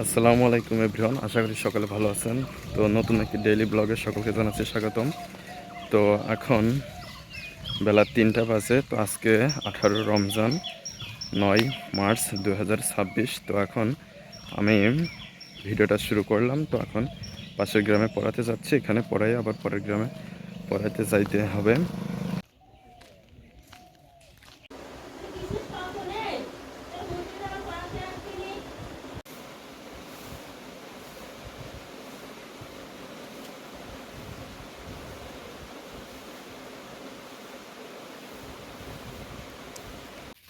আসসালামু আলাইকুম এভরিওয়ান, আশা করি সকলে ভালো আছেন। তো নতুন একটি ডেইলি ব্লগে সকলকে জানাচ্ছি স্বাগতম। তো এখন বেলা 3টা বাজে। তো আজকে 18 রমজান 9 মার্চ 2026। তো এখন আমি ভিডিওটা শুরু করলাম। তো এখন পাশের গ্রামে পড়াতে যাচ্ছি, এখানে পড়াই আবার পরের গ্রামে পড়াইতে যাইতে হবে।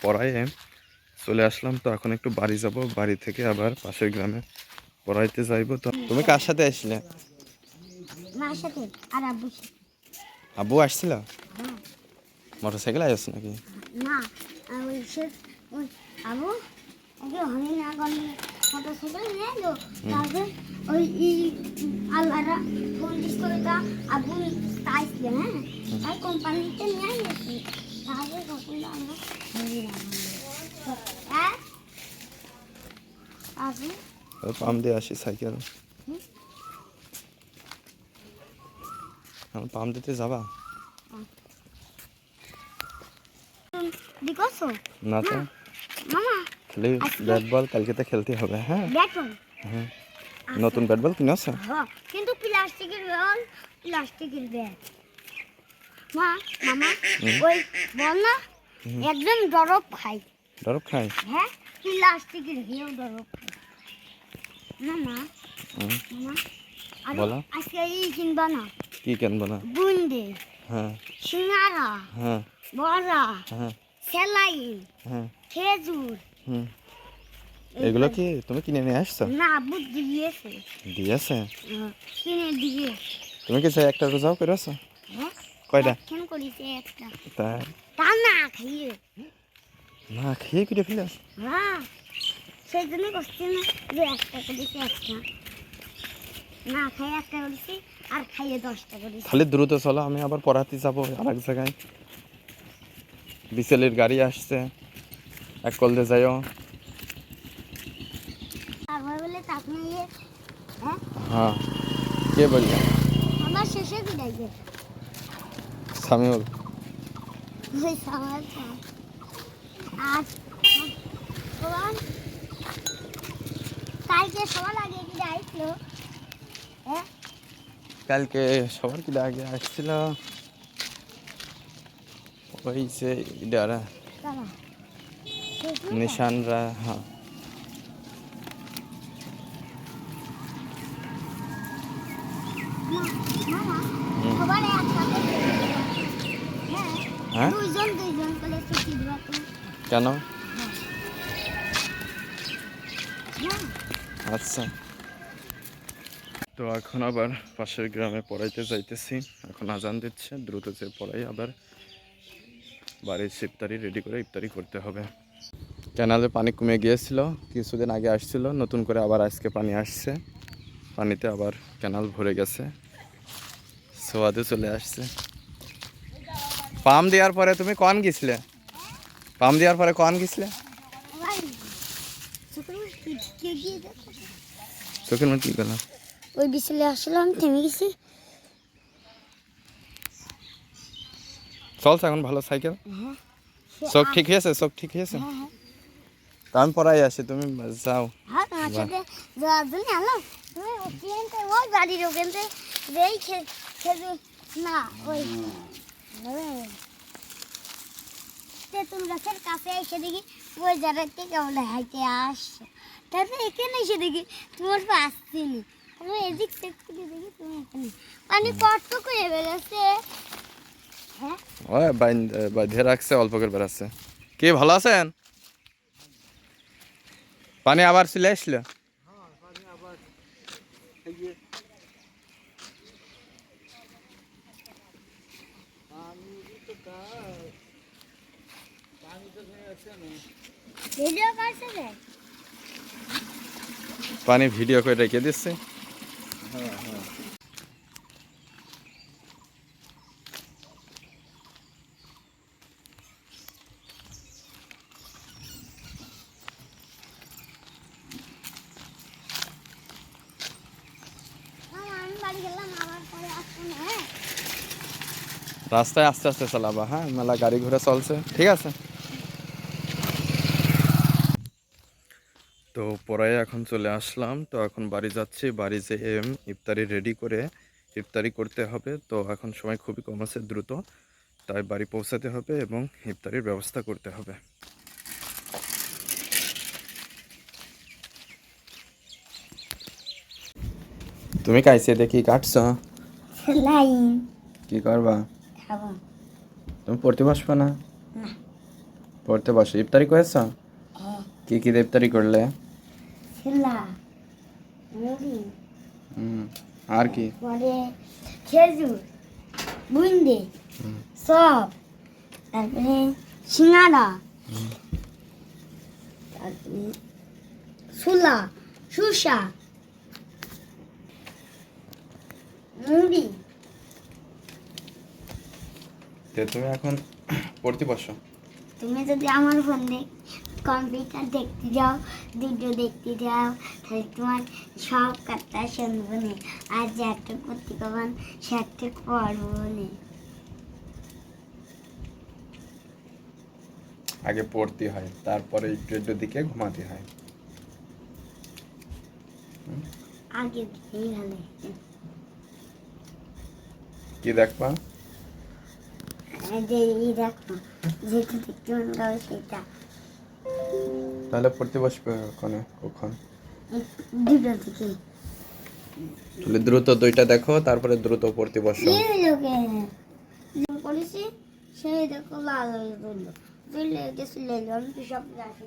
পড়াইয়ে চলে আসলাম। তো এখন একটু বাড়ি যাব, বাড়ি থেকে আবার পাশের গ্রামে পড়াইতে যাইব। তো তুমি কার সাথে আসলে? মার সাথে আর আব্বুর সাথে। আব্বু আসছিল? হ্যাঁ। মোটরসাইকেলে আসছ নাকি? না, ওই সে ওই আবু ওকে হনি না গনি মোটরসাইকেল নিয়ে এলো। তারপর ওই আল্লাহরা ফোন দিস করে তা আবু তাইছিল। হ্যাঁ, আর কোম্পানিতে নিয়ে গেছি। তারপর তখন আমরা হনি না হ্যাঁ আবু পাম দিয়ে আসি সাইকেল। পাম দিতে যাবা? দেখছো না তো, মামা খালি ব্যাট বল কালকে তো খেলতে হবে। হ্যাঁ ব্যাট বল। হ্যাঁ, নতুন ব্যাট বল কিনেছ? হ্যাঁ, কিন্তু প্লাস্টিকের বল, প্লাস্টিকের ব্যাট। মা মামা ওই বল না একদম দরব খাই। ডরব খাই? হ্যাঁ, প্লাস্টিকের হেও দরব খাই। মামা মামা আর বলো। আজকে এই কিনবা না? কি কিনবো না? বুন্দে, হ্যাঁ সিঙ্গারা, হ্যাঁ বড়া, হ্যাঁ সেলাইন, হ্যাঁ খেজুর। হুম, এগুলো কি তুমি কিনে নিয়ে আসছো? না, আব্বু দিয়েছে। দিয়েছে? কিনে দিয়ে। তুমি কি সেই একটা রোজাও করেছো? হ্যাঁ, কয়টা? এখন করিছে একটা। তাই তা না খাইয়ে। না খেয়ে কিনে ফেলে? হ্যাঁ, সেই জন্য করছি না যে একটা করেছি একটা। না খাইয়ে একটা করেছি আর খাইয়ে 10টা করেছি। খালি দ্রুত চলো, আমি আবার পড়াতে যাবো আর এক জায়গায়। বিসেলের গাড়ি আসছে, এক কল দিয়ে যাইও। তারপর বলে তাপ নিয়ে হ্যাঁ হ্যাঁ, কে বললে? আমার শেষে বিদায় গেছে সামিউল। ওই আমার আজ সবার কালকে সবার আগে বিদায় ছিল। হ্যাঁ, কালকে সবার কি আগে আসছিল? ওই যে ইডারা কারা নিশানরা। হ্যাঁ মামা হুম। সবার একসাথে হ্যাঁ হ্যাঁ দুইজন দুইজন করে ছুটি দিবা তো। কেন? হ্যাঁ, আচ্ছা। তো এখন আবার পাশের গ্রামে পড়াইতে যাইতেছি। এখন আজান দিচ্ছে, দ্রুত যে পড়াই আবার বাড়ির ইফতারি রেডি করে ইফতারি করতে হবে। ক্যানালে পানি কমে গিয়েছিল, কিছুদিন আগে আসছিল, নতুন করে আবার আজকে পানি আসছে। পানিতে আবার ক্যানাল ভরে গেছে, সোয়াদে চলে আসছে। পাম দেওয়ার পরে তুমি কখন গেছিলে? পাম দেওয়ার পরে কখন গেছিলে? ভাই ছোট্ট কে গিয়ে দেখো চোখের মধ্যে কি গেল? ওই বিছলে আসলাম থেমে গেছি। চলছে এখন ভালো সাইকেল? হ্যাঁ, চোখ ঠিক হয়েছে? চোখ ঠিক হয়েছে? হ্যাঁ হ্যাঁ তা আমি পড়াই আসি, তুমি যাও। হ্যাঁ, তোমার সাথে যাওয়ার জন্য আলো তুমি ওখানতে ওই বাড়ির ওখানতে যেই খেজু না ওই তেঁতুল গাছের কাছে এসে দেখি ওই জায়গাতে কেমন হাইতে আসছে। তারপরে এখানে এসে দেখি তোমার পা আসছিনি। তারপরে এদিক সেট করে দেখি তুমি এখানে পানি কত করে বেরোচ্ছে। হ্যাঁ, ওই বাঁধে রাখছে, অল্প করে বেড়াচ্ছে। কি ভালো আছেন? পানি আবার চলে আসলো? ভিডিও করছে রে। পানি ভিডিও করে রেখে দিচ্ছে। রাস্তায় আস্তে আস্তে চালাবা, হ্যাঁ, মেলা গাড়ি ঘোড়া চলছে, ঠিক আছে। তো পরে এখন চলে আসলাম, তো এখন বাড়ি যাচ্ছি, বাড়ি যেয়ে ইফতারি রেডি করে ইফতারি করতে হবে। তো এখন সময় খুবই কম আছে, দ্রুত তাই বাড়ি পৌঁছাতে হবে এবং ইফতারির ব্যবস্থা করতে হবে। তুমি কাইছে দেখি কাটছ, লাইন কি করবা? খাবো তুমি পড়তে বসবা না? না। পড়তে বসো। ইফতারি করেছ? হ্যাঁ, কি কি দিয়ে ইফতারি করলে? ছেলা মুড়ি, আর কি? পরে খেজুর, বুন্দি, সব, তারপরে সিঙ্গারা, তারপরে ছোলা, সুসা, মুড়ি। তো তুমি এখন পড়তে বসো। তুমি যদি আমার ফোনে কম্পিউটার দেখতে যাও, ভিডিও দেখতে যাও, তাহলে তোমার সব কথা শুনবো না। আর যে একটা করতে পারবেন সে একটা পড়বো না। আগে পড়তে হয়, তারপরে একটু একটু দিকে ঘুমাতে হয়। আগে এই ভালো কি দেখবা? যে এই দেখো, যেটা দেখতে মন করে সেটা। তাহলে পড়তে বসবে ওখানে কখন? দুটো থেকে তাহলে দ্রুত দুইটা দেখো, তারপরে দ্রুত পড়তে বসো। লোকে করেছি সেই দেখো লাল হয়ে বললো বুঝলে গেছিল আমি তো সব রাখি।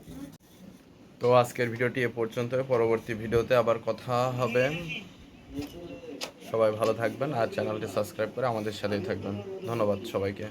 তো আজকের ভিডিওটি এ পর্যন্ত, পরবর্তী ভিডিওতে আবার কথা হবে। সবাই ভালো থাকবেন আর চ্যানেলটি সাবস্ক্রাইব করে আমাদের সাথেই থাকবেন। ধন্যবাদ সবাইকে।